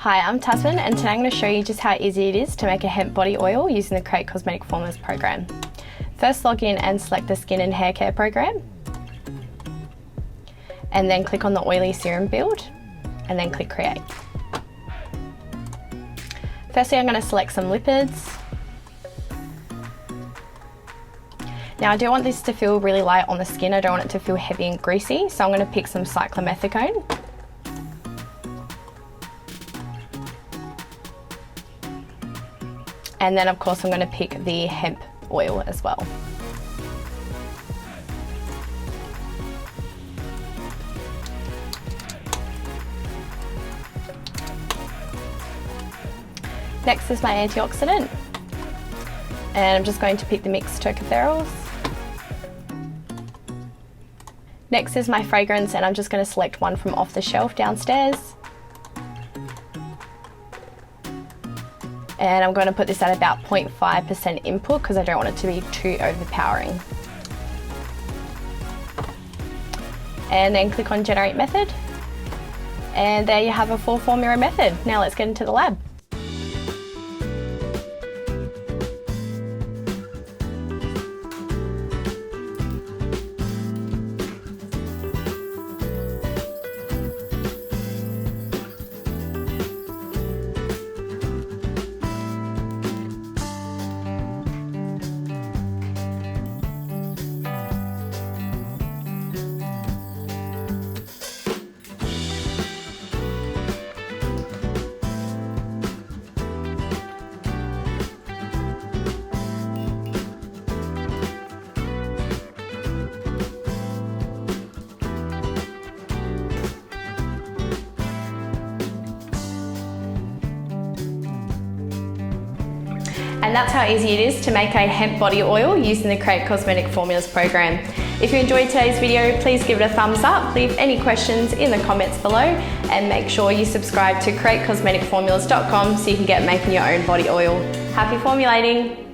Hi, I'm Tasman and today I'm going to show you just how easy it is to make a hemp body oil using the Create Cosmetic Formulas program. First, log in and select the Skin and Hair Care program, and then click on the oily serum build and then click Create. Firstly, I'm going to select some lipids. Now I do want this to feel really light on the skin, I don't want it to feel heavy and greasy, so I'm going to pick some cyclomethicone. And then of course I'm going to pick the hemp oil as well. Next is my antioxidant, and I'm just going to pick the mixed tocopherols. Next is my fragrance, and I'm just going to select one from off the shelf downstairs. And I'm going to put this at about 0.5% input because I don't want it to be too overpowering. And then click on Generate Method. And there you have a full formula method. Now let's get into the lab. And that's how easy it is to make a hemp body oil using the Create Cosmetic Formulas program. If you enjoyed today's video, please give it a thumbs up, leave any questions in the comments below, and make sure you subscribe to createcosmeticformulas.com so you can get making your own body oil. Happy formulating!